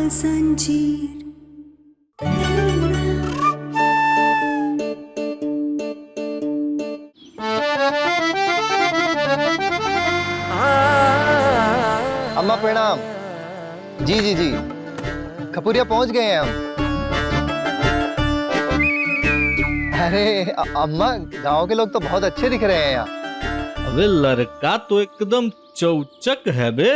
जंजीर। अम्मा प्रणाम। जी जी जी, खपुरिया पहुंच गए हैं हम। अरे अम्मा, गांव के लोग तो बहुत अच्छे दिख रहे हैं यहाँ। अबे लड़का तो एकदम चौचक है बे।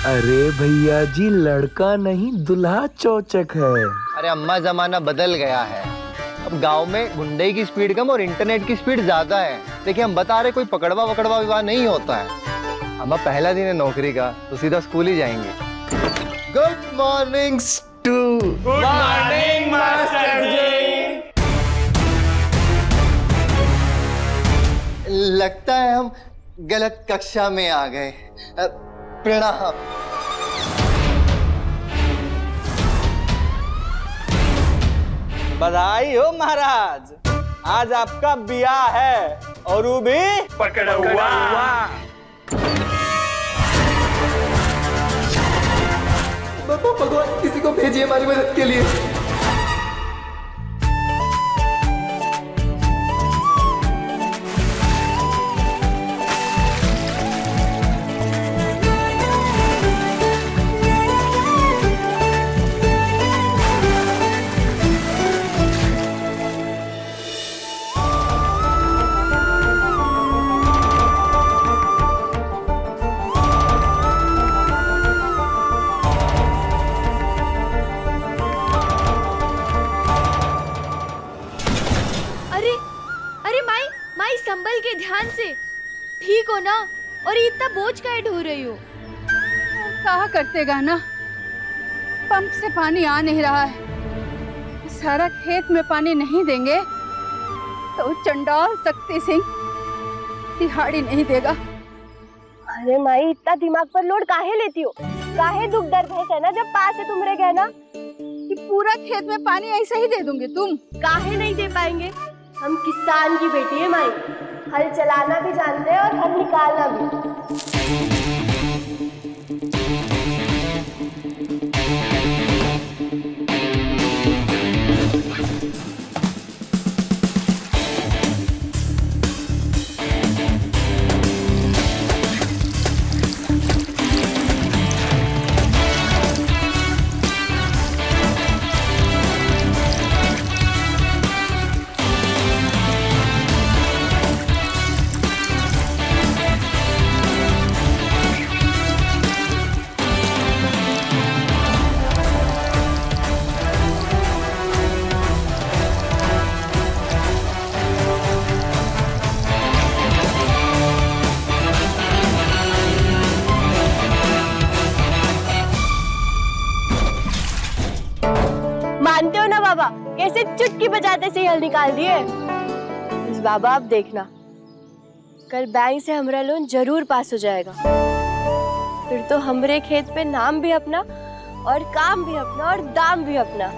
अरे भैया जी, लड़का नहीं दुल्हा चौचक है। अरे अम्मा, जमाना बदल गया है। अब गांव में गुंडे की स्पीड कम और इंटरनेट की स्पीड ज्यादा है। देखिए, हम बता रहे कोई पकड़वा वकड़वा विवाह नहीं होता है। अम्मा, पहला दिन है नौकरी का तो सीधा स्कूल ही जाएंगे। Good morning too. Good morning master ji. लगता है हम गलत कक्षा में आ गए। प्रणाम। बधाई हो महाराज, आज आपका ब्याह है और वो भी पकड़ा हुआ। भगवान किसी को भेजिए हमारी मदद के लिए। संभल के, ध्यान से। ठीक हो ना? और ये इतना बोझ काहे ढो रही हो? कहा करते गाना, पंप से पानी आ नहीं रहा है। सारा खेत में पानी नहीं देंगे तो चंडाल शक्ति सिंह दिहाड़ी नहीं देगा। अरे माई, इतना दिमाग पर लोड काहे लेती हो? काहे दुख दर्द है ना, जब पास है तुम्हारे गहना कि पूरा खेत में पानी ऐसे ही दे दूंगी। तुम काहे नहीं दे पाएंगे? हम किसान की बेटी है माई, हल चलाना भी जानते हैं और हल निकालना भी। मानते हो ना बाबा, कैसे चुटकी बजाते से हल निकाल दिए। बस बाबा, आप देखना, कल बैंक से हमारा लोन जरूर पास हो जाएगा। फिर तो हमरे खेत पे नाम भी अपना और काम भी अपना और दाम भी अपना।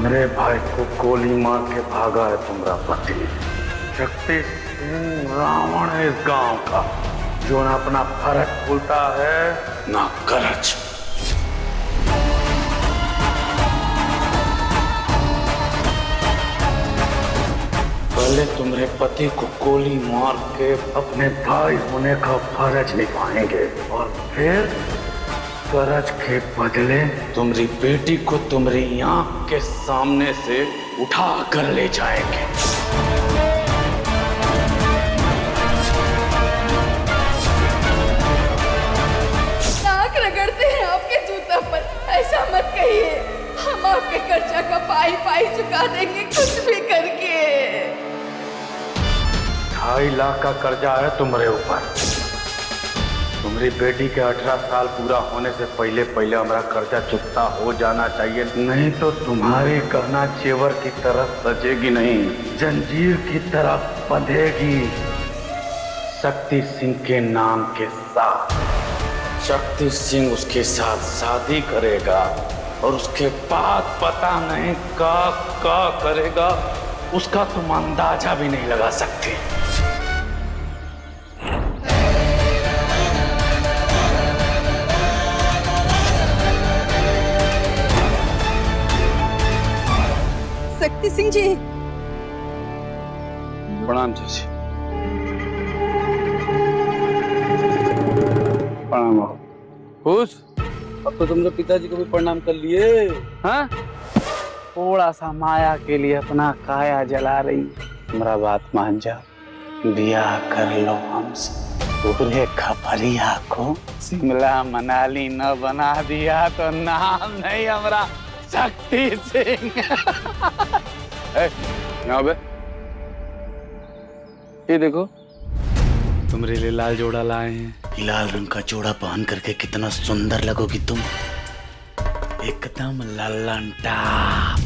मेरे भाई को गोली मार के भागा है तुम्हारा पति शक्ति सिंह रावण है इस गांव का, जो ना अपना फर्ज भूलता है ना करज। पहले तुम्हारे पति को गोली मार के अपने भाई होने का फर्ज निभाएंगे और फिर करज के बदले तुम्हारी बेटी को तुम्हारी आंख के सामने से उठा कर ले जाएंगे। नाक रगड़ते हैं आपके जूता पर, ऐसा मत कहिए। पाई चुका देंगे कुछ भी करके। 2.5 लाख का कर्जा है तुम्हारे ऊपर। तुम्हारी बेटी के 18 साल पूरा होने से पहले पहले हमारा कर्जा चुकता हो जाना चाहिए, नहीं तो तुम्हारी गहना जेवर की तरह सजेगी नहीं, जंजीर की तरह बंधेगी। शक्ति सिंह के नाम के साथ शक्ति सिंह उसके साथ शादी करेगा और उसके बाद पता नहीं क्या करेगा, उसका तुम अंदाजा भी नहीं लगा सकते। शक्ति सिंह जी। प्रणाम चाची। प्रणाम। खुश? अब तो तुमने पिताजी को भी प्रणाम कर लिए। हाँ? थोड़ा सा माया के लिए अपना काया जला रही। हमारा बात मान जा, ब्याह कर लो हमसे। पूरे खपरिया को शिमला मनाली न बना दिया तो नाम नहीं हमारा शक्ति सिंह। यहाँ पे ये देखो, तुम्हारे लिए लाल जोड़ा लाए हैं। लाल रंग का जोड़ा पहन करके कितना सुंदर लगोगी तुम, एकदम लल्लन टाप।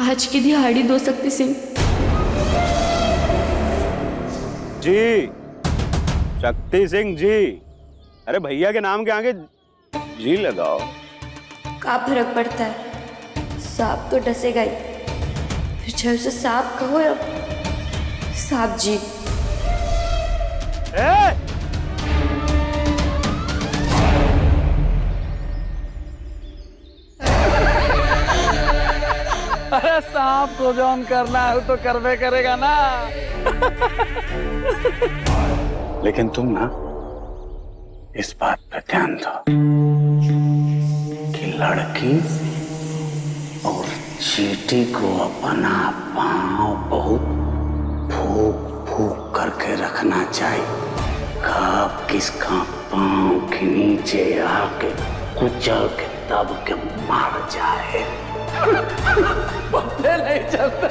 आज की दिहाड़ी दो शक्ति सिंह। जी, शक्ति सिंह जी। अरे भैया के नाम के आगे जी लगाओ। क्या फर्क पड़ता है, सांप तो डसेगा ही। फिर चाहे उसे सांप कहो या सांप जी। अरे सांप को जॉन करना है तो करवे करेगा ना। लेकिन तुम ना इस बात पे ध्यान दो कि लड़की और चींटी को अपना पांव बहुत फूक फूक करके रखना चाहिए। कब किसका पांव के नीचे आके कुचल के दब के मार जाए पता नहीं चलता।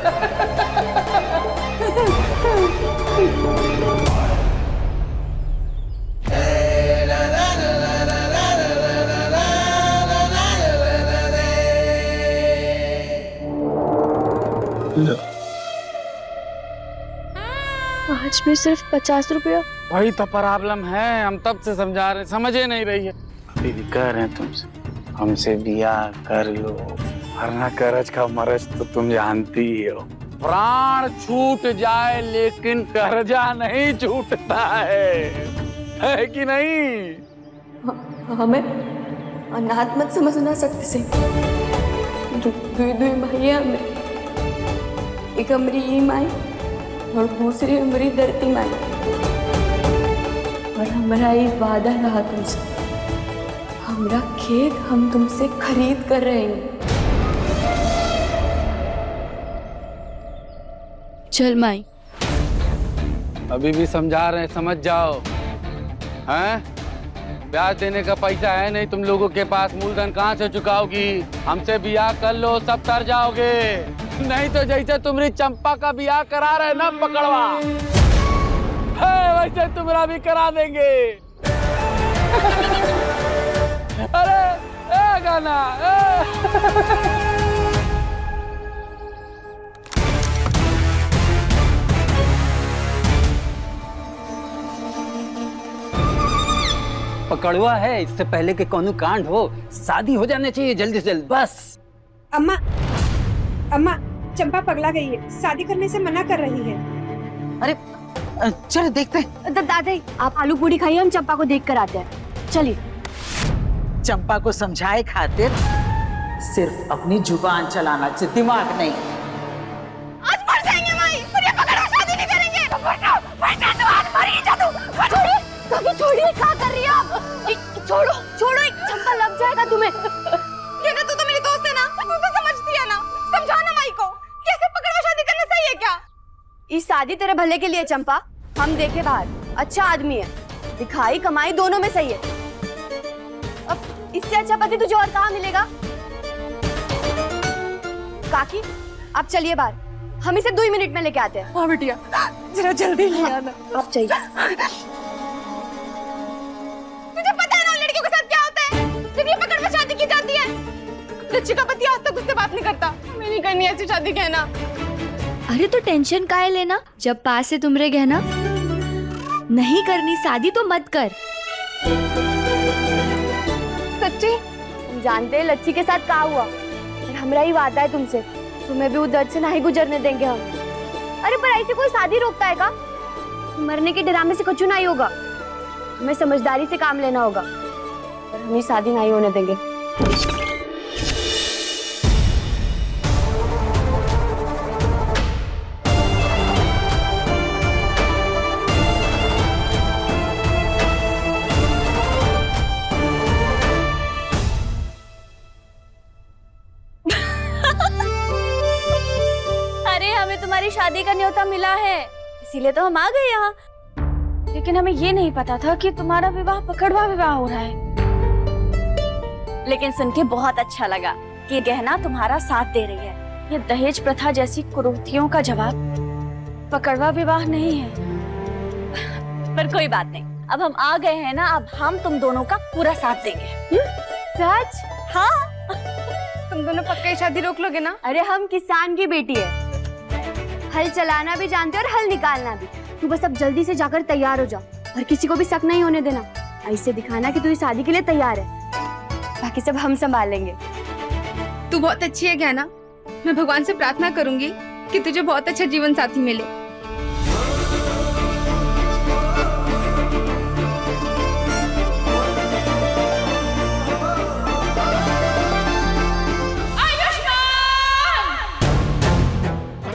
आज भी सिर्फ 50 रुपया। वही तो प्रॉब्लम है, हम तब से समझा रहे, समझे नहीं रही है। अभी भी कह रहे हैं तुमसे, हमसे बियाह कर लो, वरना करज का मरज तो तुम जानती ही हो। प्राण छूट जाए लेकिन कर्जा नहीं छूटता है कि नहीं? हमें अनाथ मत समझना शक्ति सिंह। दुई माई हमें, एक हमारी ई माई और दूसरी हमारी धरती माई। और हमारा ये वादा रहा तुमसे, हमारा खेत हम तुमसे खरीद कर रहे हैं। चल माई। अभी भी समझा रहे हैं, समझ जाओ। हैं? ब्याज देने का पैसा है नहीं तुम लोगों के पास, मूलधन कहाँ से चुकाओगी? हमसे बियाह कर लो, सब तर जाओगे। नहीं तो जैसे तुम्हारी चंपा का बियाह करा रहे ना पकड़वा, वैसे तुम्हारा भी करा देंगे। अरे गाना पकड़वा है, इससे पहले कि कौनो कांड हो शादी हो जाने चाहिए जल्दी से जल्द बस। अम्मा, अम्मा, चंपा पगला गई है, शादी करने से मना कर रही है। अरे चल देखते हैं। दादी आप आलू पूरी खाइए, हम चंपा को देख कर आते हैं। चलिए। चंपा को समझाए खातिर सिर्फ अपनी जुबान चलाना चाहिए, दिमाग नहीं। आज मर जाएंगे माई, मुझे पकड़ो, शादी नहीं करेंगे। आज मर ही जा तू। छोड़िए, क्या कर रही है आप? छोड़ो छोड़ो, एक चंपा लग जाएगा तुम्हें। ये ना, तू तो मेरी दोस्त है ना, तू तो समझती है ना। समझा ना माई को, कैसे पकड़वा शादी करना सही है क्या? इस शादी तेरे भले के लिए चंपा, हम देखे बाहर अच्छा आदमी है, दिखाई कमाई दोनों में सही है। अब इससे अच्छा पति तुझे और कहाँ मिलेगा? काकी, आप चलिए बाहर, हम इसे 2 मिनट में लेके आते हैं। हाँ बिटिया, जरा जल्दी ले आना। आप चाहिए। तुझे पता है ना उन लड़कियों के साथ क्या होता है जब ये पकड़ में शादी की जाती है? लच्छी का पति आज तक उससे बात नहीं करता। हमें नहीं करनी ऐसी शादी, कहना। अरे तो टेंशन काहे लेना, जब पास है तुमरे गहना। नहीं करनी शादी तो मत कर। सच्ची? तुम जानते हैं लच्छी के साथ क्या हुआ? और हमारा ही वादा है तुमसे, तुम्हें भी उस दर्द से नहीं गुजरने देंगे हम। अरे पर ऐसे कोई शादी रोकता है का? मरने के डरामे से कुछ नहीं होगा। हमें समझदारी से काम लेना होगा और हम ये शादी नहीं होने देंगे। अरे हमें तुम्हारी शादी का न्योता मिला है, इसीलिए तो हम आ गए यहाँ। लेकिन हमें ये नहीं पता था कि तुम्हारा विवाह पकड़वा विवाह हो रहा है। लेकिन सुन के बहुत अच्छा लगा कि ये गहना तुम्हारा साथ दे रही है। ये दहेज प्रथा जैसी कुरीतियों का जवाब पकड़वा विवाह नहीं है। पर कोई बात नहीं, अब हम आ गए हैं ना, अब हम तुम दोनों का पूरा साथ देंगे। सच? हाँ। तुम दोनों पक्का शादी रोक लोगे ना? अरे हम किसान की बेटी है, हल चलाना भी जानते और हल निकालना भी। तू बस अब जल्दी से जाकर तैयार हो जा और किसी को भी शक नहीं होने देना। ऐसे दिखाना कि तू इस शादी के लिए तैयार है, बाकी सब हम संभाल लेंगे। तू बहुत अच्छी है ज्ञाना, मैं भगवान से प्रार्थना करूंगी कि तुझे बहुत अच्छा जीवन साथी मिले।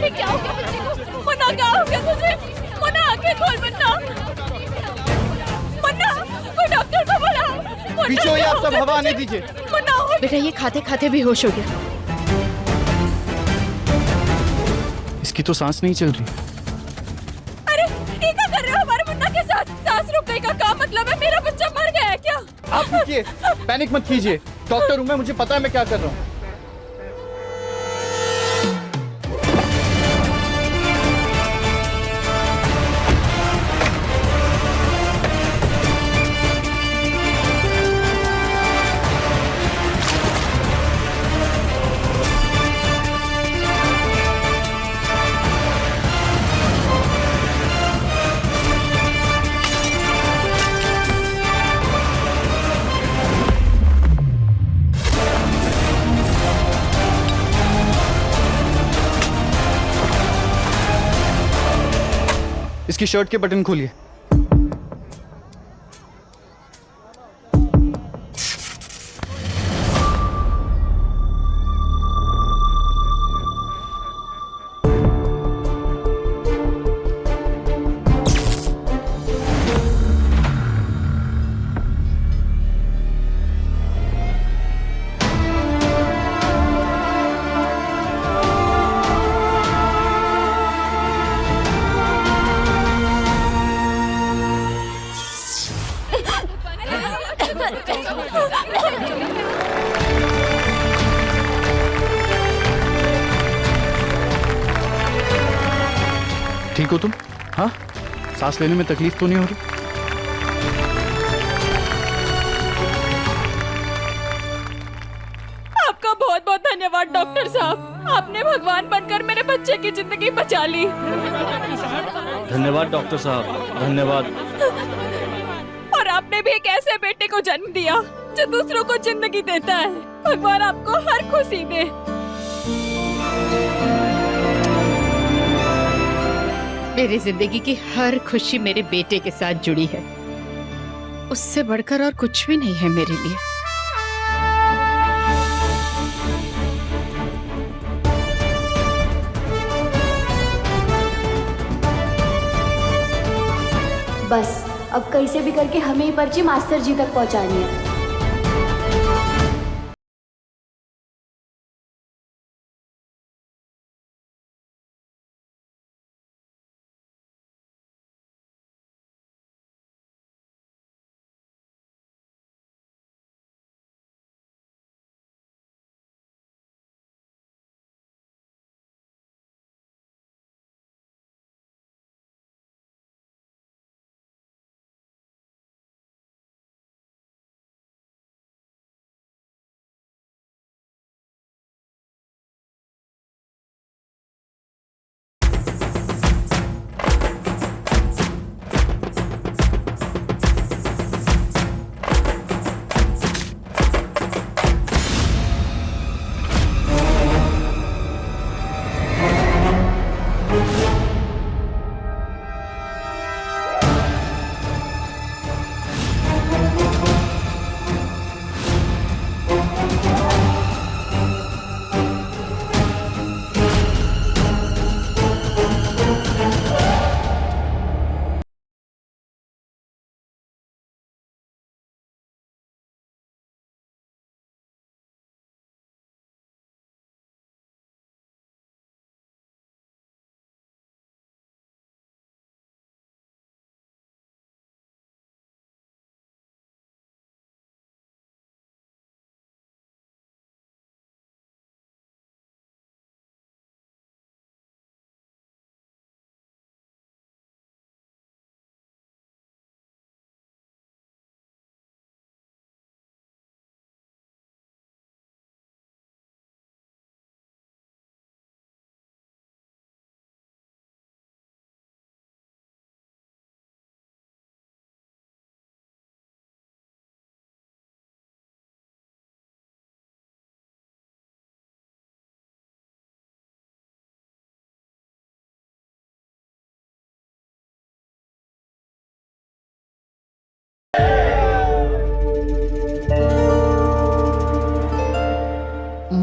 क्या हो गया बच्चे को? मुन्ना क्या हो गया तुझे? मुन्ना आंखें खोल मुन्ना। मुन्ना, कोई डॉक्टर को बुलाओ। पीछे होइए, आप सब हवा आने दीजिए। मुन्ना उठ। बेटा ये खाते खाते भी होश हो गया। इसकी तो सांस नहीं चल रही। अरे ये क्या कर रहे हो हमारे मुन्ना के साथ? सांस रुक गई का क्या मतलब है? मेरा बच्चा मर गया है क्या? आप रुकिए, पैनिक मत कीजिए। डॉक्टर हूँ मैं, मुझे पता है मैं क्या कर रहा हूँ। इसकी शर्ट के बटन खोलिए। ठीक हो तुम? हाँ, सांस लेने में तकलीफ तो नहीं हो रही? आपका बहुत बहुत धन्यवाद डॉक्टर साहब, आपने भगवान बनकर मेरे बच्चे की जिंदगी बचा ली। धन्यवाद डॉक्टर साहब, धन्यवाद। और आपने भी एक ऐसे बेटे को जन्म दिया जो दूसरों को जिंदगी देता है। भगवान आपको हर खुशी दे। मेरी जिंदगी की हर खुशी मेरे बेटे के साथ जुड़ी है, उससे बढ़कर और कुछ भी नहीं है मेरे लिए। बस अब कैसे भी करके हमें ये पर्ची मास्टर जी तक पहुंचानी है।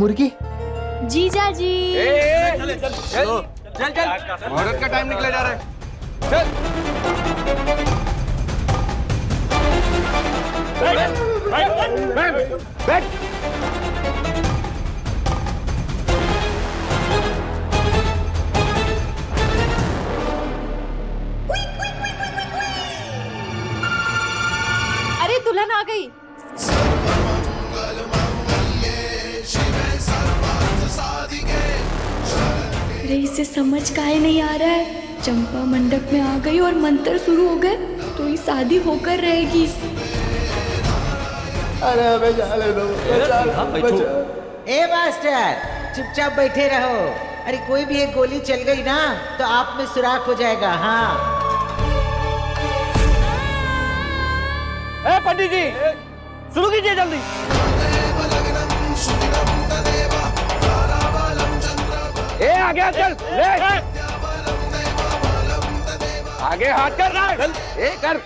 मुर्गी। जीजा जी। औरत का टाइम निकले जा रहा है। अरे दुल्हन आ गई। अरे इसे समझ काहे नहीं आ रहा है। चंपा मंडप में आ गई और मंत्र शुरू हो गए तो ये शादी होकर रहेगी। अरे हमें जाने दो। ए मास्टर, चुपचाप बैठे रहो। अरे कोई भी एक गोली चल गई ना तो आप में सुराख हो जाएगा। हाँ पंडित जी शुरू कीजिए जल्दी। आ गया, चल ले। आगे हाथ कर रहा है। कर।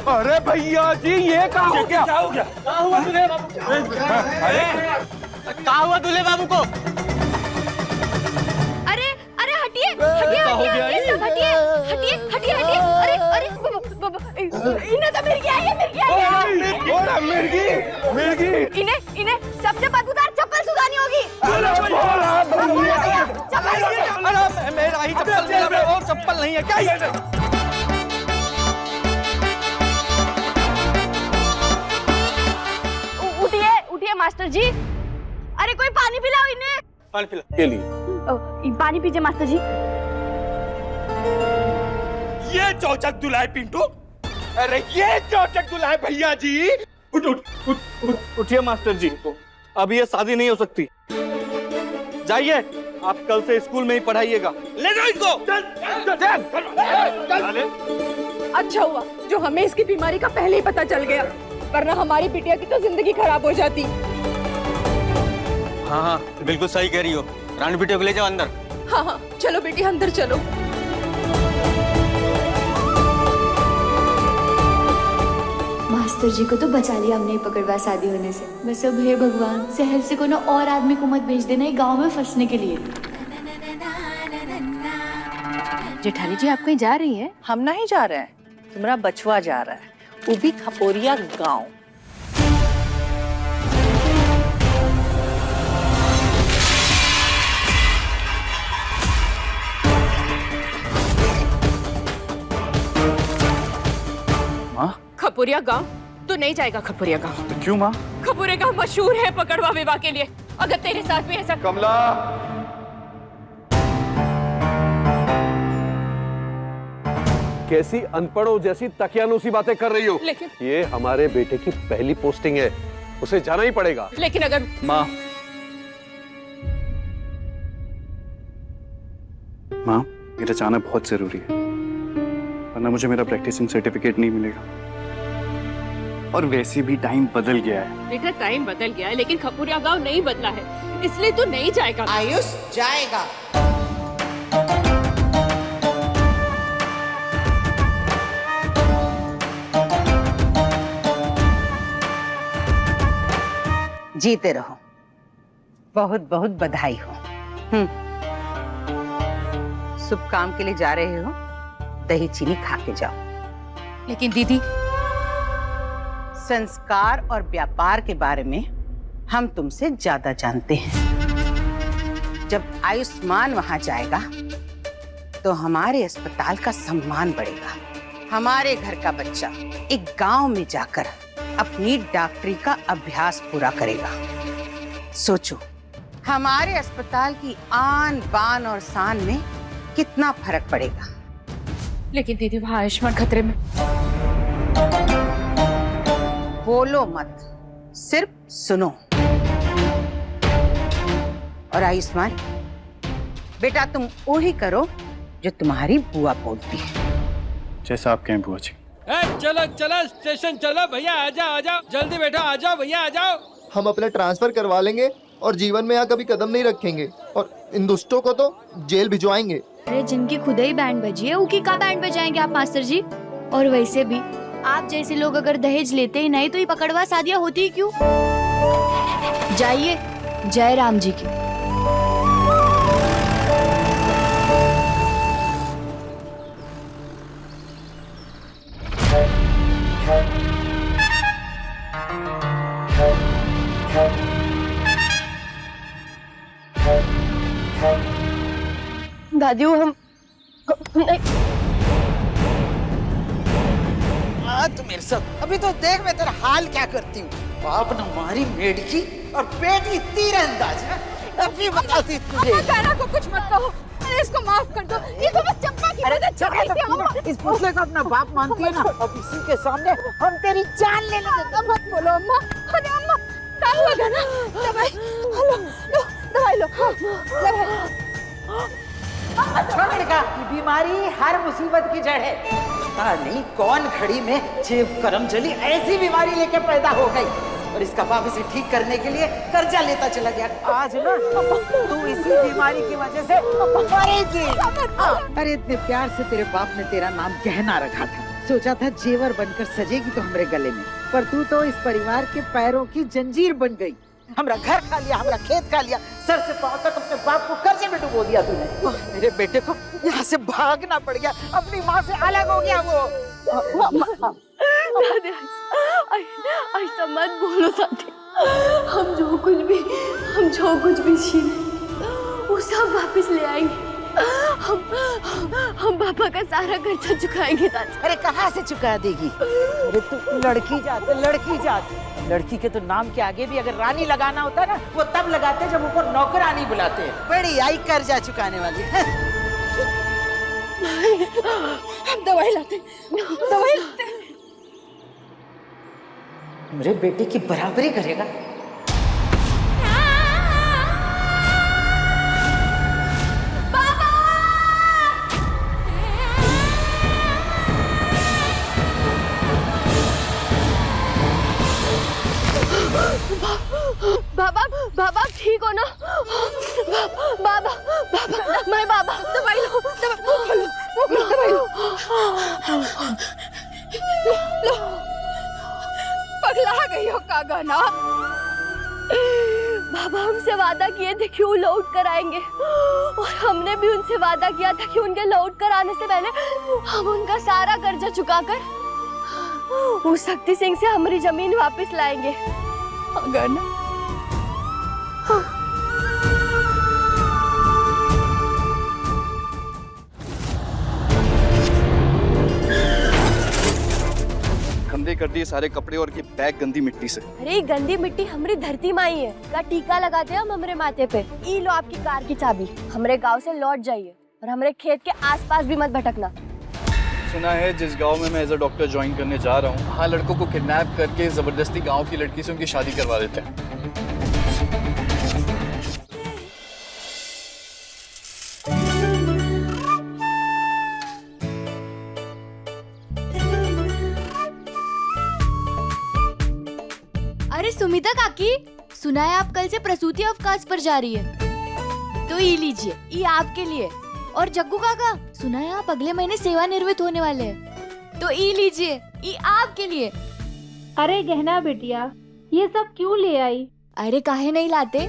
अरे भैया जी ये क्या हो गया? क्या हुआ दूल्हे बाबू? क्या हुआ दूल्हे बाबू को? अरे अरे हटिए हटिए हटिए सब हटिए हटिए हटिए हटिए। अरे अरे इन्हें तो मिर्गी आई है। मिर्गी इन्हें सबसे बदबूदार चप्पल सुधारनी होगी। मेरा ही चप्पल और चप्पल नहीं है क्या ये? उठिए उठिए मास्टर जी। अरे कोई पानी पिलाओ इन्हें। पानी पिला के लिए। पानी पीजिए मास्टर जी। ये चौचक दुल्हा पिंटू। अरे ये चौचक दुल्हा भैया जी। उठिए मास्टर जी, अब ये शादी नहीं हो सकती। जाइए, आप कल से स्कूल में ही पढ़ाइएगा। ले जाओ इसको। अच्छा हुआ जो हमें इसकी बीमारी का पहले ही पता चल गया, वरना हमारी बिटिया की तो जिंदगी खराब हो जाती। हाँ हाँ बिल्कुल सही कह रही हो। रानी बिटिया को ले जाओ अंदर। हाँ हाँ चलो बेटी अंदर चलो। मास्टर जी को तो बचा लिया हमने पकड़वा शादी होने से। बस अब हे भगवान शहर से कोनो और आदमी को मत भेज देना गांव में फंसने के लिए। जेठानी जी आप कहीं जा रही हैं? हम नहीं जा रहे हैं, तुम्हारा बचवा जा रहा है, वो भी खपोरिया गांव। खपुरिया गांव तो नहीं जाएगा। खपुरिया गांव तो क्यों माँ? खपुरिया गांव मशहूर है पकड़वा विवाह के लिए। अगर तेरे साथ भी ऐसा कमला, कैसी अनपढ़ों जैसी तकियानुसी बातें कर रही हो? लेकिन ये हमारे बेटे की पहली पोस्टिंग है, उसे जाना ही पड़ेगा। लेकिन अगर माँ मेरा जाना बहुत जरूरी है, वरना मुझे मेरा प्रैक्टिसिंग सर्टिफिकेट नहीं मिलेगा। और वैसे भी टाइम बदल गया है। बेटा टाइम बदल गया है लेकिन खपुरिया गांव नहीं बदला है, इसलिए तो नहीं जाएगा। आयुष जाएगा। जीते रहो, बहुत बहुत बधाई हो। शुभ काम के लिए जा रहे हो, दही चीनी खा के जाओ। लेकिन दीदी संस्कार और व्यापार के बारे में हम तुमसे ज्यादा जानते हैं। जब आयुष्मान वहां जाएगा तो हमारे अस्पताल का सम्मान बढ़ेगा। हमारे घर का बच्चा एक गांव में जाकर अपनी डॉक्टरी का अभ्यास पूरा करेगा। सोचो हमारे अस्पताल की आन बान और शान में कितना फर्क पड़ेगा। लेकिन दीदी वहाँ आयुष्मान खतरे में। बोलो मत, सिर्फ सुनो। और आयुष्मान बेटा तुम वही करो जो तुम्हारी बुआ बोलती है। जैसा आप कहें बुआ जी। चलो चलो स्टेशन चलो भैया, आ जाओ जल्दी बैठो, आ जाओ भैया आ जाओ। हम अपना ट्रांसफर करवा लेंगे और जीवन में यहाँ कभी कदम नहीं रखेंगे, और इन दुष्टों को तो जेल भिजवाएंगे। अरे जिनकी खुद ही बैंड बजी है उनकी का बैंड बजाएंगे आप मास्टर जी? और वैसे भी आप जैसे लोग अगर दहेज लेते ही नहीं तो ये पकड़वा शादियां होती ही क्यों? जाइए, जय राम जी की। दादी हम नहीं। तू मेरे साथ अभी तो देख मैं तेरा हाल क्या करती हूँ। बाप ने मारी मेढकी और बेटी तीरंदाज है। अभी बताती तुझे। काना को कुछ मत कहो, अरे इसको माफ कर दो। ये तो बस चंपा की वजह से चढ़ी थी अम्मा। इस पुतले को अपना बाप मानती है ना, अब इसी के सामने हम तेरी जान ले लेंगे। मत बोलो अम्मा। अरे अम्मा काम लगा ना, दवाई लो, लो दवाई लो, ले भाई। छोड़ का बीमारी हर मुसीबत की जड़ है। पता नहीं कौन घड़ी में जेब करम जली ऐसी बीमारी लेके पैदा हो गई और इसका बाप इसे ठीक करने के लिए कर्जा लेता चला गया। आज ना तू इसी बीमारी की वजह से मरेगी। अरे इतने प्यार से तेरे बाप ने तेरा नाम गहना रखा था, सोचा था जेवर बनकर सजेगी तो हमारे गले में, पर तू तो इस परिवार के पैरों की जंजीर बन गई। हमरा घर खा लिया, हमरा खेत खा लिया, सर से पांव तक अपने बाप को कर्जे में डुबो दिया तूने। मेरे बेटे को यहाँ से भागना पड़ गया, अपनी माँ से अलग हो गया वो। दादी ऐसा मत बोलो दादी। हम जो कुछ भी छीने वो सब वापस ले आएंगे। हम पापा का सारा खर्चा चुकाएंगे दादी। अरे कहाँ से चुका देगी? अरे तू लड़की जात, लड़की के तो नाम के आगे भी अगर रानी लगाना होता ना, वो तब लगाते जब ऊपर नौकरानी बुलाते। बड़ी आई कर्जा चुकाने वाली। दवाई लाते। मेरे बेटे की बराबरी करेगा। बाबा ठीक हो ना? बाबा मैं बाबा दवाई लो, दवाई लो। पगला गई हो कागा ना। बाबा हमसे वादा किए थे कि वो लौट कर आएंगे और हमने भी उनसे वादा किया था कि उनके लौट कर आने से पहले हम उनका सारा कर्जा चुकाकर उस शक्ति सिंह से हमारी जमीन वापस लाएंगे। अगर ना गंदे कर दिए सारे कपड़े और ये बैग गंदी मिट्टी से। अरे गंदी मिट्टी हमारी धरती माई है, का टीका लगाते हैं हम हमारे माथे पे। ई लो आपकी कार की चाबी, हमारे गांव से लौट जाइए और हमारे खेत के आसपास भी मत भटकना। सुना है जिस गांव में मैं एज अ डॉक्टर ज्वाइन करने जा रहा हूँ, वहाँ लड़कों को किडनैप करके जबरदस्ती गांव की लड़की से उनकी शादी करवा देते हैं। अरे सुमिता काकी, सुना है आप कल से प्रसूति अवकाश पर जा रही है, तो ये लीजिए, ये आपके लिए। और जग्गू काका, सुना है आप अगले महीने सेवानिवृत्त होने वाले हैं, तो ये लीजिए, ये आपके लिए। अरे गहना बिटिया, ये सब क्यों ले आई? अरे काहे नहीं लाते?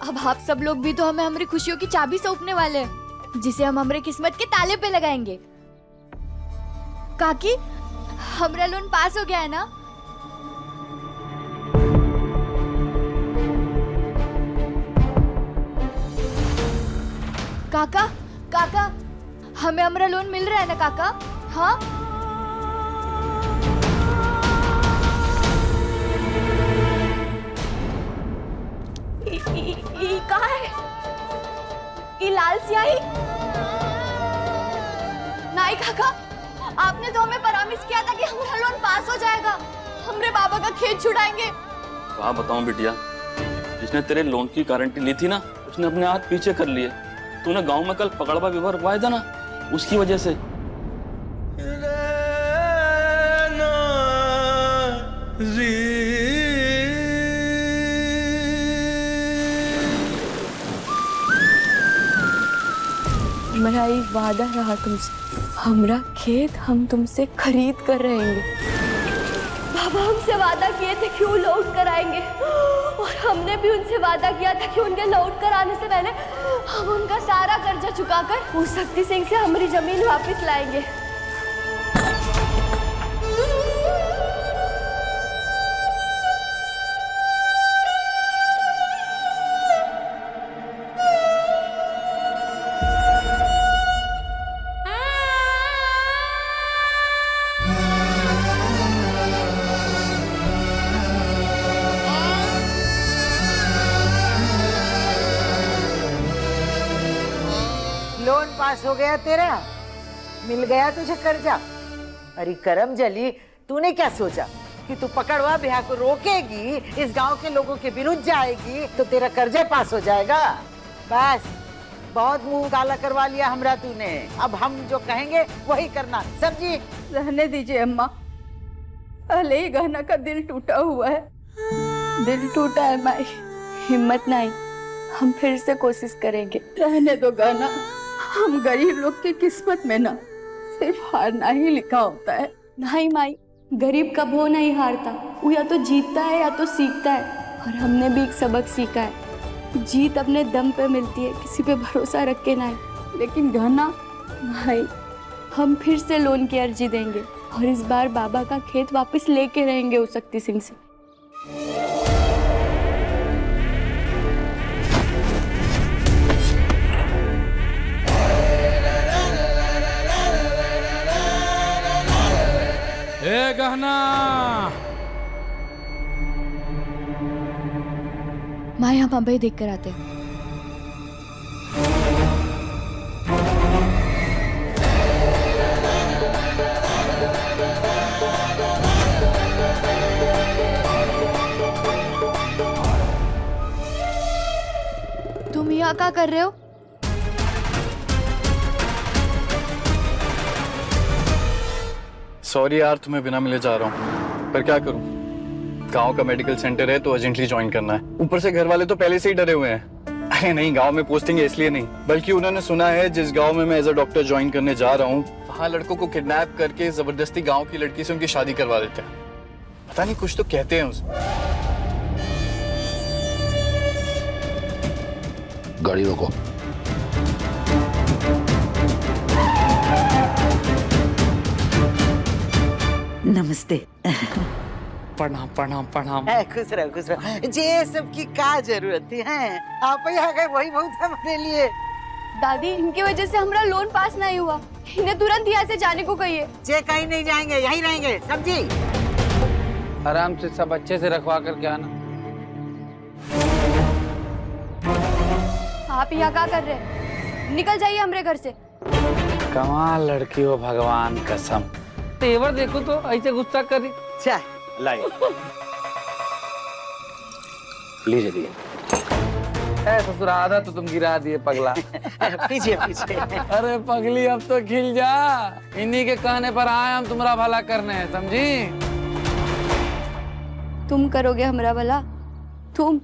अब आप सब लोग भी तो हमें हमारी खुशियों की चाबी सौंपने वाले हैं, जिसे हम हमारे किस्मत के ताले पे लगाएंगे। काकी, हमारा लोन पास हो गया है ना? काका, काका, हमें हमारा लोन मिल रहा है ना काका? हाँ? कहाँ है? ये लाल स्याही? नहीं काका, आपने तो हमें प्रॉमिस किया था कि हमारा लोन पास हो जाएगा, हमरे बाबा का खेत छुड़ाएंगे। कहाँ बताऊं बिटिया, जिसने तेरे लोन की गारंटी ली थी ना, उसने अपने हाथ पीछे कर लिए। तूने गांव में कल पकड़वा विवाह रखवाया था ना, उसकी वजह से। हमारा एक वादा रहा तुमसे, हमरा खेत हम तुमसे खरीद कर रहेंगे। बाबा हमसे वादा किए थे कि वो लौट कर आएंगे, और हमने भी उनसे वादा किया था कि उनके लौट कर आने से पहले हम उनका सारा कर्जा चुकाकर उस शक्ति सिंह से हमारी जमीन वापस लाएंगे। लोन पास हो गया तेरा, मिल गया तुझे कर्जा। अरे करम जली, तूने क्या सोचा कि तू पकड़वा ब्याह को रोकेगी, इस गांव के लोगों के विरुद्ध जाएगी तो तेरा कर्जा पास हो जाएगा? बस बहुत मुंह काला करवा लिया हमरा तूने। अब हम जो कहेंगे वही करना, समझी? रहने दीजिए अम्मा, पहले ही गहना का दिल टूटा हुआ है। दिल टूटा है माई, हिम्मत नहीं, हम फिर से कोशिश करेंगे। रहने दो गहना, हम गरीब लोग की किस्मत में ना सिर्फ हारना ही लिखा होता है। नहीं माई, गरीब कब हो नहीं हारता, वो या तो जीतता है या तो सीखता है। और हमने भी एक सबक सीखा है, जीत अपने दम पे मिलती है, किसी पे भरोसा रख के नहीं। लेकिन गहना भाई, हम फिर से लोन की अर्जी देंगे और इस बार बाबा का खेत वापस लेके रहेंगे उस शक्ति सिंह से। ए गहना, माँ हम अभी देख कर आते हैं। तुम यहाँ क्या कर रहे हो? सॉरी यार, तुम्हें बिना मिले जा रहा हूँ, पर क्या करूँ, गांव का मेडिकल सेंटर है तो अर्जेंटली ज्वाइन करना है। ऊपर से घर वाले तो पहले से ही डरे हुए हैं। अरे नहीं, गांव में पोस्टिंग है इसलिए नहीं, बल्कि उन्होंने सुना है जिस गांव में मैं एज अ डॉक्टर ज्वाइन करने जा रहा हूँ, वहाँ लड़कों को किडनैप करके जबरदस्ती गाँव की लड़की से उनकी शादी करवा देते हैं। पता नहीं कुछ तो कहते हैं उसे। गाड़ी रोको। नमस्ते। प्रणाम प्रणाम प्रणाम। खुश रहो खुश रहो। ये सब की क्या जरूरत थी? हैं आप ही आ गए, वही बहुत है हमारे लिए। दादी, इनकी वजह से हमारा लोन पास नहीं हुआ, इन्हें तुरंत यहाँ से जाने को कहिए। जे कहीं नहीं जाएंगे, यहीं रहेंगे, समझी? आराम से सब अच्छे से रखवा करके आना। आप यहाँ क्या कर रहे हैं? निकल जाइए हमारे घर से। कमाल लड़की हो, भगवान कसम। तेवर देखो तो ऐसे गुस्सा करी। चाय लाइए, लीजिए। ससुर, आधा तो तुम गिरा दिए पगला। पीछे पीछे। अरे पगली, अब तो खिल जा, इन्हीं के कहने पर आए हम तुम्हारा भला करने, समझी? तुम करोगे हमारा भला? तुम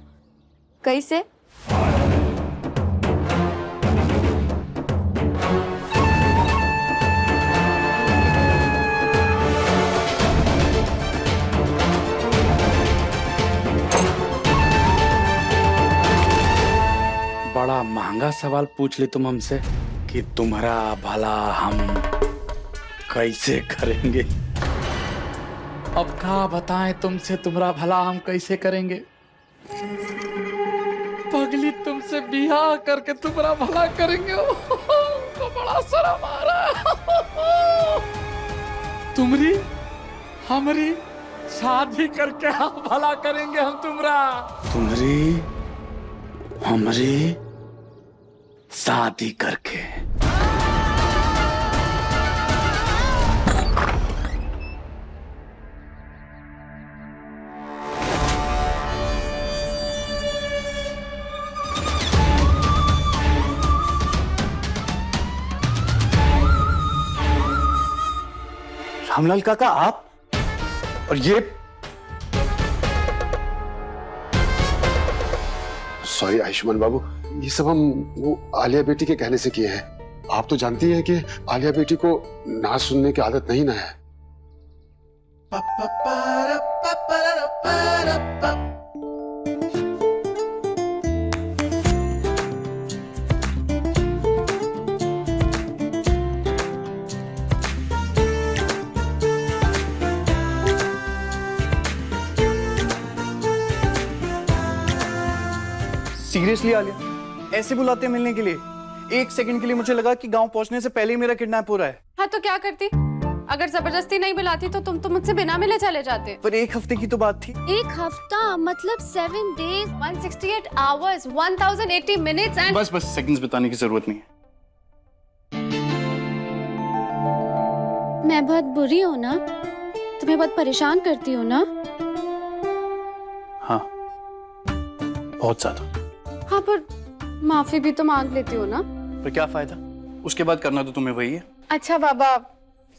कैसे? बड़ा महंगा सवाल पूछ ली तुम हमसे कि तुम्हारा भला हम कैसे करेंगे। अब क्या बताएं तुमसे, तुम्हारा भला हम कैसे करेंगे? पगली, तुमसे बियाह करके तुम्हारा भला करेंगे, तो बड़ा शर्म आ रहा। तुम्हारी हमारी शादी करके हम भला करेंगे, हम तुम्हारी हमारी शादी करके। रामलाल काका, आप? और ये? सॉरी आयुष्मान बाबू, ये सब हम वो आलिया बेटी के कहने से किए हैं। आप तो जानती हैं कि आलिया बेटी को ना सुनने की आदत नहीं ना है। सीरियसली आलिया, ऐसे बुलाते हैं मिलने के लिए? एक सेकंड के लिए मुझे लगा कि गांव पहुंचने से पहले ही मेरा किडनैप हो रहा है। हाँ तो क्या करती? अगर जबरदस्ती नहीं बुलाती तो तुम तो मुझसे बिना मिले चले जाते। पर एक हफ्ते की तो बात थी। एक हफ्ता मतलब 7 days, 168 hours, 1080 minutes and बस सेकंड्स बताने की जरूरत नहीं है। मैं बहुत बुरी हूँ ना? तुम्हें बहुत परेशान करती हूँ ना? हाँ, बहुत ज्यादा। हाँ पर माफी भी तो मांग लेती हो ना? पर क्या फायदा, उसके बाद करना तो तुम्हें वही है। अच्छा बाबा,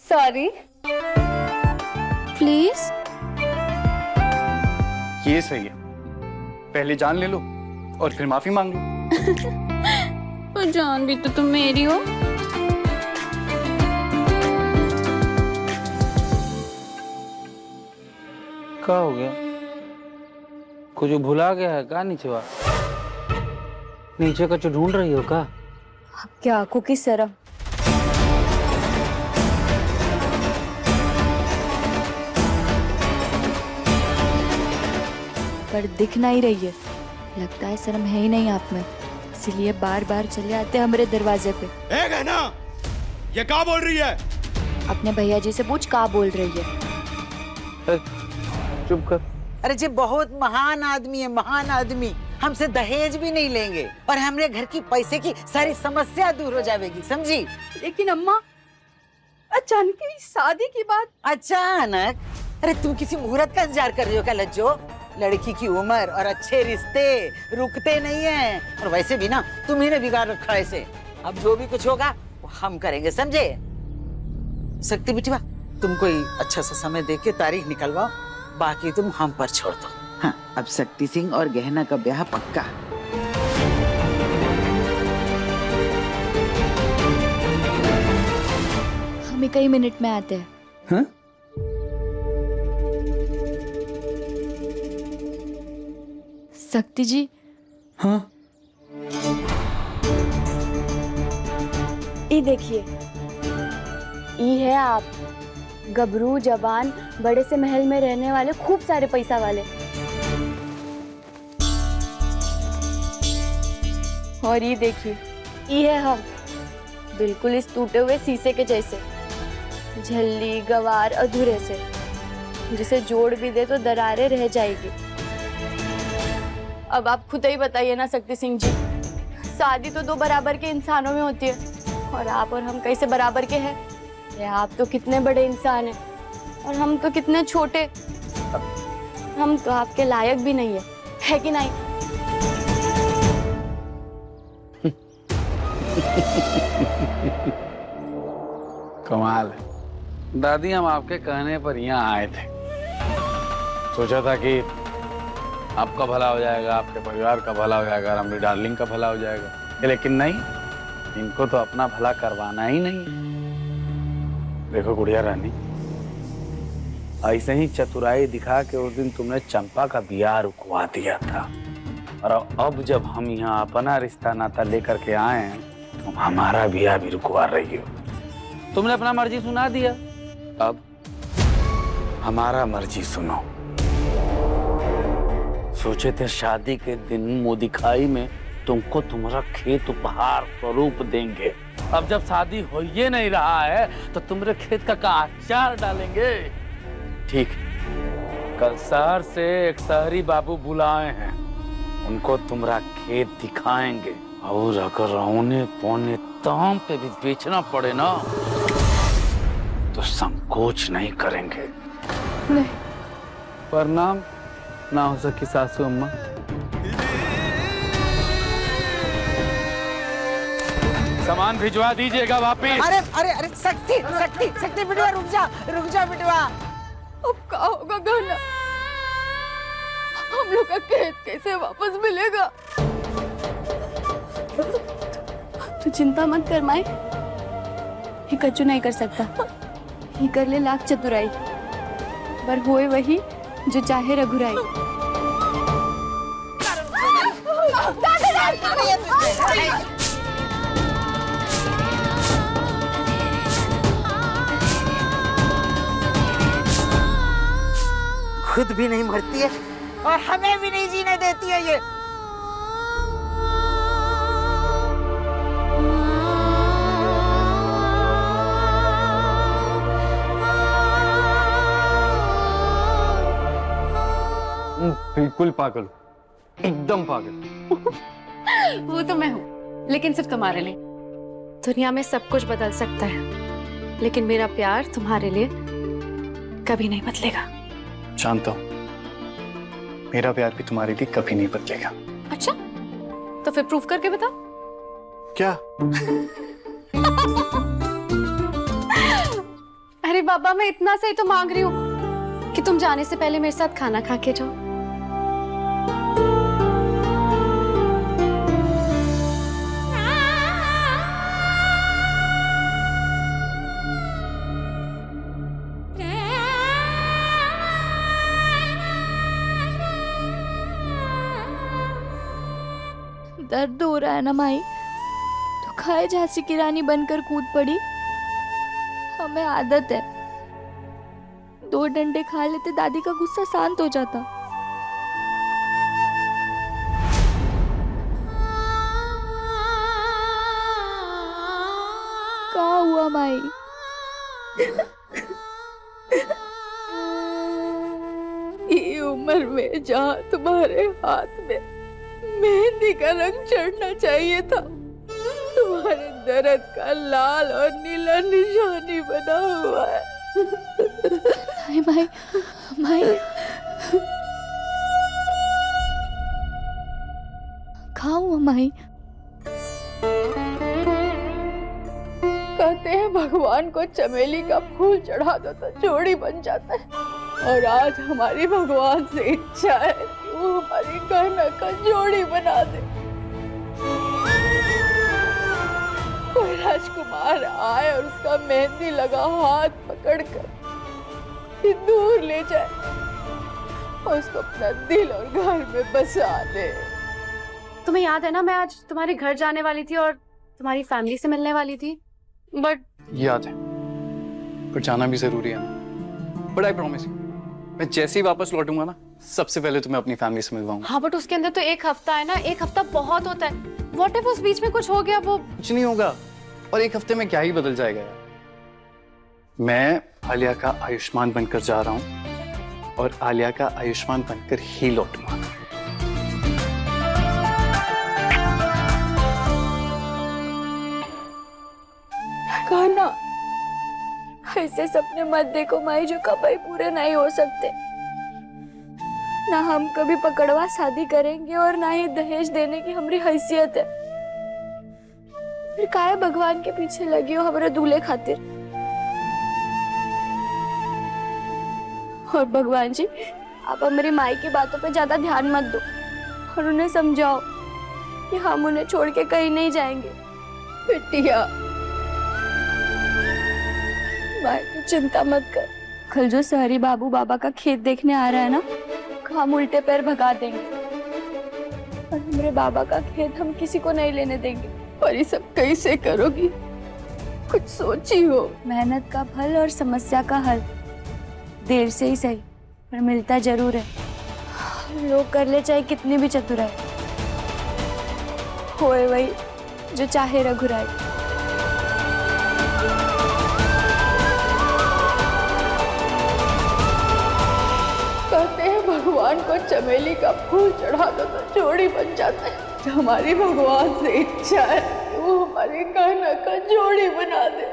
सॉरी प्लीज। ये सही है, पहले जान ले लो और फिर माफी मांग लो। पर जान भी तो तुम मेरी हो। क्या हो गया? कुछ भुला गया है क्या? नीचे का जो ढूंढ रही हो का? क्या आंखों की शर्म। पर दिख नहीं रही है, लगता है शर्म है ही नहीं आप में, इसलिए बार बार चले आते हैं हमारे दरवाजे पे। है ना? ये क्या बोल रही है? अपने भैया जी से पूछ क्या बोल रही है। चुप कर। अरे जी बहुत महान आदमी है, महान आदमी। हमसे दहेज भी नहीं लेंगे और हमरे घर की पैसे की सारी समस्या दूर हो जाएगी, समझी? लेकिन अम्मा, अचानक ही शादी की बात। अचानक? अरे तुम किसी मुहूर्त का इंतजार कर रही हो क्या लज्जो? लड़की की उम्र और अच्छे रिश्ते रुकते नहीं हैं। और वैसे भी ना तुम ही ने बिगाड़ रखा है इसे। अब जो भी कुछ होगा वो हम करेंगे, समझे? शक्ति बिटिया, तुम कोई अच्छा सा समय देख के तारीख निकलवाओ, बाकी तुम हम पर छोड़ दो। हाँ, अब शक्ति सिंह और गहना का ब्याह पक्का। हम कई मिनट में आते हैं। हाँ? शक्ति जी। हाँ? ये देखिए, ये है आप, गबरू जवान, बड़े से महल में रहने वाले, खूब सारे पैसा वाले। और ये देखिए, ये है हम, बिल्कुल इस टूटे हुए शीशे के जैसे, झल्ली गवार अधूरे से, जिसे जोड़ भी दे तो दरारें रह जाएगी। अब आप खुद ही बताइए ना शक्ति सिंह जी, शादी तो दो बराबर के इंसानों में होती है, और आप और हम कैसे बराबर के हैं? आप तो कितने बड़े इंसान हैं और हम तो कितने छोटे। हम तो आपके लायक भी नहीं है कि नहीं? कमाल है दादी, हम आपके कहने पर यहाँ आए थे। सोचा था कि आपका भला हो जाएगा, आपके परिवार का भला हो जाएगा और हमारी डार्लिंग का भला हो जाएगा, लेकिन नहीं, इनको तो अपना भला करवाना ही नहीं। देखो गुड़िया रानी, ऐसे ही चतुराई दिखा के उस दिन तुमने चंपा का ब्याह रुकवा दिया था, और अब जब हम यहाँ अपना रिश्ता नाता लेकर के आए हैं, तुम हमारा ब्याह भी रुकवा रही हो। तुमने अपना मर्जी सुना दिया, अब हमारा मर्जी सुनो। सोचे थे शादी के दिन मुंह दिखाई में तुमको तुम्हारा खेत उपहार स्वरूप देंगे, अब जब शादी हो ही नहीं रहा है तो तुम्हारे खेत का अचार डालेंगे। ठीक, कल शहर से एक शहरी बाबू बुलाए हैं, उनको तुम्हारा खेत दिखाएंगे, और अगर औने पौने दाम पे भी बेचना पड़े ना तो संकोच नहीं करेंगे। नहीं। प्रणाम ना हो सकी सासू अम्मा। सामान भिजवा दीजिएगा वापिस। अरे अरे अरे शक्ति शक्ति शक्ति बिटवा, रुक जा बिटवा। अब क्या होगा गहना? हम लोग का खेत कैसे वापस मिलेगा? तू चिंता मत कर माई, ये कच्चू नहीं कर सकता। ये कर ले लाख चतुराई, पर होए वही जो चाहे रघुराई। खुद भी नहीं मरती है और हमें भी नहीं जीने देती है ये। बिल्कुल पागल, एकदम पागल। वो तो मैं हूँ, लेकिन सिर्फ तुम्हारे लिए। दुनिया में सब कुछ बदल सकता है, लेकिन मेरा प्यार तुम्हारे लिए कभी नहीं बदलेगा। जानता हूँ, मेरा प्यार भी तुम्हारे लिए कभी नहीं बदलेगा। अच्छा, तो फिर प्रूफ करके बताओ। क्या? अरे बाबा, मैं इतना सही तो मांग रही हूँ कि तुम जाने से पहले मेरे साथ खाना खा के जाओ। दर्द हो रहा है ना माई, तो खाए झांसी की रानी बनकर कूद पड़ी। हमें आदत है, 2 डंडे खा लेते दादी का गुस्सा शांत हो जाता। क्या हुआ माई? ये उम्र में जहाँ तुम्हारे हाथ में मेहंदी का रंग चढ़ना चाहिए था, तुम्हारे दर्द का लाल और नीला निशानी बना हुआ है। माई माई माई, खाऊं माई? कहते हैं भगवान को चमेली का फूल चढ़ा दो तो जोड़ी बन जाता है, और आज हमारी भगवान से इच्छा है कि वो हमारी गहना का जोड़ी बना दे। कोई राजकुमार आए और उसका मेहंदी लगा हाथ पकड़कर दूर ले जाए और उसको अपना दिल और घर में बसा ले। तुम्हें याद है ना, मैं आज तुम्हारे घर जाने वाली थी और तुम्हारी फैमिली से मिलने वाली थी, बट याद है, पर जाना भी जरूरी है ना। बट आई प्रॉमिस यू, मैं जैसे ही वापस लौटूंगा ना, सबसे पहले तुम्हें अपनी फैमिली से मिलवाऊंगा। हाँ, बट उसके अंदर तो 1 हफ्ता है ना, 1 हफ्ता बहुत होता है। व्हाट इफ उस बीच में कुछ हो गया? वो कुछ नहीं होगा, और 1 हफ्ते में क्या ही बदल जाएगा यार। मैं आलिया का आयुष्मान बनकर जा रहा हूँ और आलिया का आयुष्मान बनकर ही लौटूंगा। कहना ऐसे सपने मत देखो माई, जो कभी पूरे नहीं हो सकते। ना हम कभी पकड़वा शादी करेंगे और ना ही दहेज देने की हमारी हैसियत है। फिर काहे भगवान के पीछे लगी हो हमारे दूल्हे खातिर? और भगवान जी, आप हमारी माई की बातों पे ज्यादा ध्यान मत दो और उन्हें समझाओ कि हम उन्हें छोड़ के कहीं नहीं जाएंगे। बिटिया, माई तू चिंता मत कर। कल जो शहरी बाबू बाबा का खेत देखने आ रहा है ना, हम उल्टे पैर भगा देंगे और हमारे बाबा का खेत हम किसी को नहीं लेने देंगे। और ये सब कैसे करोगी? कुछ सोची हो? मेहनत का फल और समस्या का हल देर से ही सही, पर मिलता जरूर है। लोग कर ले चाहे कितनी भी चतुराई, होए वही जो चाहे रघुराई। कहते हैं भगवान को चमेली का फूल चढ़ा दो तो जोड़ी बन जाता है। तो हमारी भगवान से इच्छा है कि वो हमारी गहना का जोड़ी बना दे।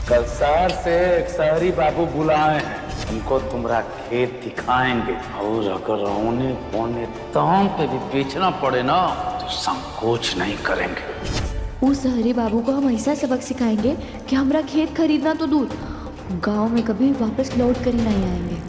कल शहर से एक शहरी बाबू बुलाए हैं, उनको तुम्हारा खेत दिखाएंगे, और अगर औने पौने दाम पे भी बेचना पड़े ना तो संकोच नहीं करेंगे। उस हरी बाबू को हम ऐसा सबक सिखाएंगे कि हमारा खेत खरीदना तो दूर, गांव में कभी वापस लौट कर ही नहीं आएंगे।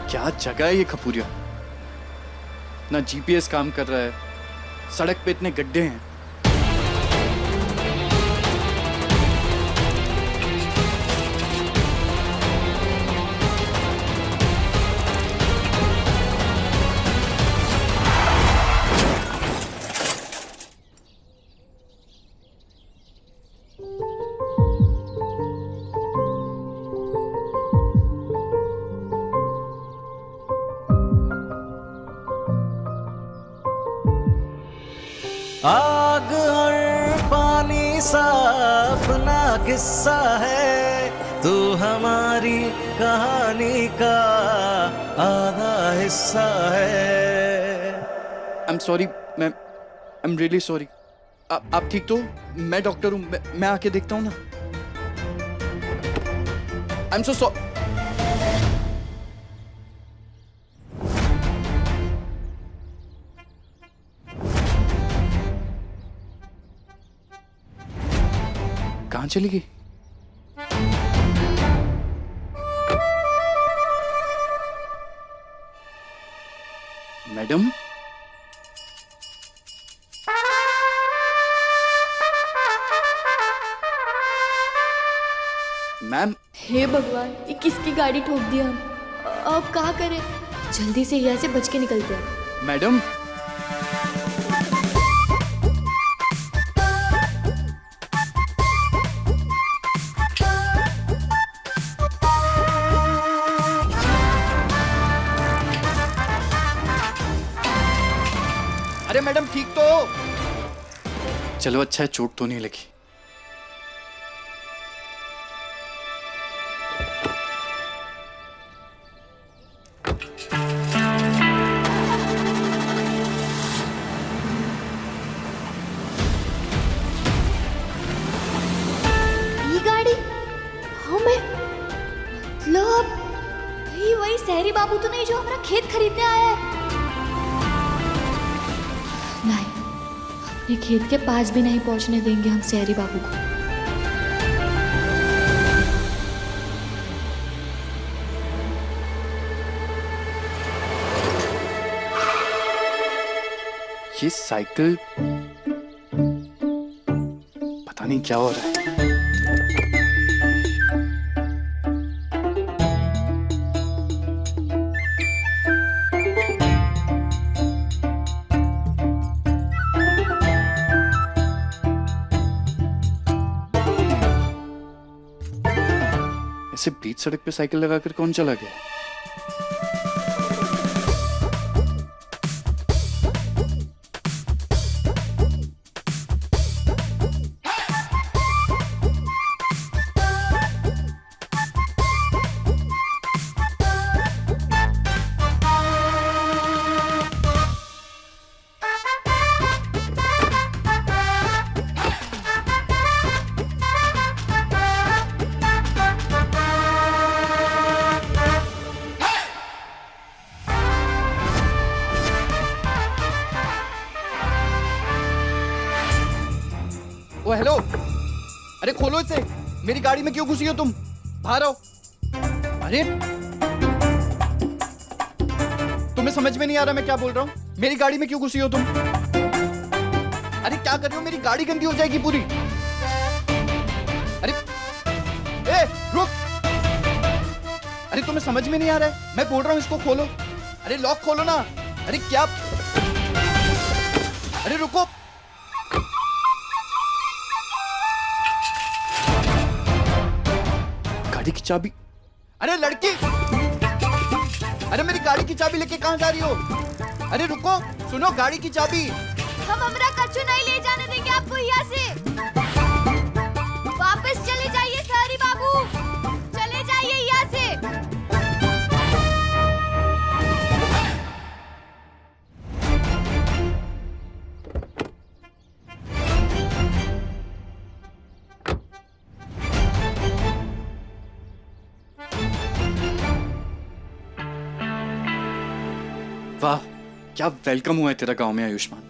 क्या जगह है ये खपूरिया, ना जीपीएस काम कर रहा है, सड़क पे इतने गड्ढे हैं। आग और पानी सा अपना किस्सा है, तू हमारी कहानी का आधा हिस्सा है। आई एम सॉरी, मैं आई एम रियली सॉरी। आप ठीक तो? मैं डॉक्टर हूँ, मैं आके देखता हूँ ना। I am so sorry. कहाँ चली गई? Madam, ma'am. हे भगवान, ये किसकी गाड़ी ठोक दी हम? अब क्या करें? जल्दी से यहाँ से बच के निकलते हैं। मैडम, अरे मैडम ठीक तो? चलो अच्छा है, चोट तो नहीं लगी। ये गाड़ी हमें, मतलब ये वही शहरी बाबू तो नहीं जो हमारा खेत खरीदने आया है? नहीं, अपने खेत के पास भी नहीं पहुंचने देंगे हम शहरी बाबू को। ये साइकिल पता नहीं क्या हो रहा है। ऐसे बीच सड़क पे साइकिल लगाकर कौन चला गया? ओ हेलो, अरे खोलो इसे। मेरी गाड़ी में क्यों घुसी हो तुम? बाहर आओ। अरे तुम्हें समझ में नहीं आ रहा मैं क्या बोल रहा हूँ? मेरी गाड़ी में क्यों घुसी हो तुम? अरे क्या कर रहे हो? मेरी गाड़ी गंदी हो जाएगी पूरी। अरे ए रुक। अरे तुम्हें समझ में नहीं आ रहा है? मैं बोल रहा हूँ इसको खोलो। अरे लॉक खोलो ना। अरे क्या? अरे रुको। गाड़ी की चाबी। अरे लड़की, अरे मेरी गाड़ी की चाबी लेके कहां जा रही हो? अरे रुको, सुनो, गाड़ी की चाबी। हम हमरा कच्चू नहीं ले जाने देंगे आपको यहाँ से। वापस चले जाइए शहरी बाबू, चले जाइए यहाँ से। वाह, क्या वेलकम हुआ है तेरा गांव में आयुष्मान।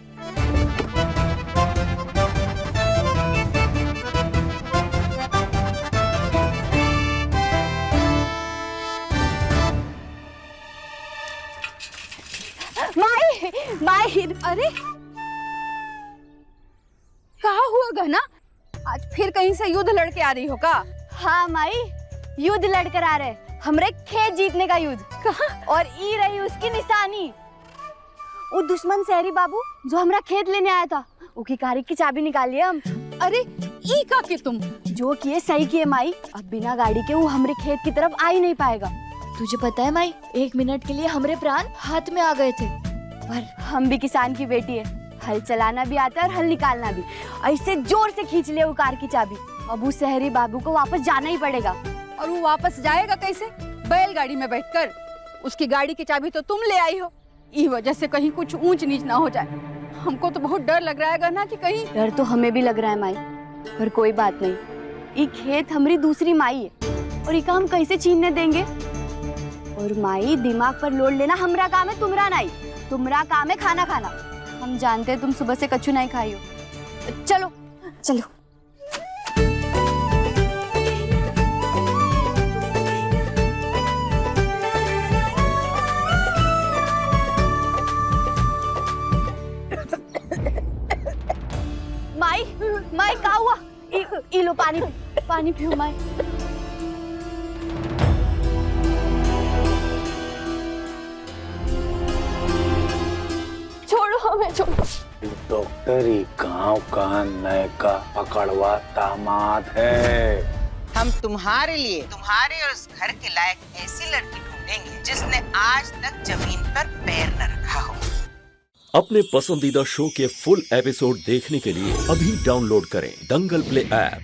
माई माई, अरे कहा हुआ गहना? आज फिर कहीं से युद्ध लड़के आ रही हो का? हाँ माई, युद्ध लड़कर आ रहे, हमरे खेत जीतने का युद्ध। कहा? और ई रही उसकी निशानी, वो दुश्मन शहरी बाबू जो हमरा खेत लेने आया था, उसकी कारी की चाबी निकाली हम। अरे ई का के तुम जो किए सही किए माई, अब बिना गाड़ी के वो हमरे खेत की तरफ आ ही नहीं पाएगा। तुझे पता है माई, 1 मिनट के लिए हमरे प्राण हाथ में आ गए थे। पर हम भी किसान की बेटी है, हल चलाना भी आता है और हल निकालना भी। ऐसे जोर से खींच लिया वो कार की चाबी, अब उस शहरी बाबू को वापस जाना ही पड़ेगा। और वो वापस जाएगा कैसे? बैलगाड़ी में बैठकर। उसकी गाड़ी की चाबी तो तुम ले आई हो, इस वजह से कहीं कुछ ऊंच नीच ना हो जाए। हमको तो बहुत डर लग रहा है गहना कि कहीं। डर तो हमें भी लग रहा है माई, पर कोई बात नहीं, ये खेत हमारी दूसरी माई है और ये काम कैसे छीनने देंगे। और माई, दिमाग पर लोड लेना हमारा काम है, तुम्हारा नहीं। तुम्हारा काम है खाना खाना। हम जानते हैं तुम सुबह से कच्चू नहीं खाई हो। चलो चलो। माई माई, का हुआ? ई लो पानी, पानी पियो माई। छोड़ो हमें, छोड़ो। डॉक्टर ही गांव का नयका पकड़वा दामाद है। हम तुम्हारे लिए, तुम्हारे और उस घर के लायक ऐसी लड़की ढूंढेंगे जिसने आज तक जमीन पर पैर न रखा हो। अपने पसंदीदा शो के फुल एपिसोड देखने के लिए अभी डाउनलोड करें दंगल प्ले ऐप।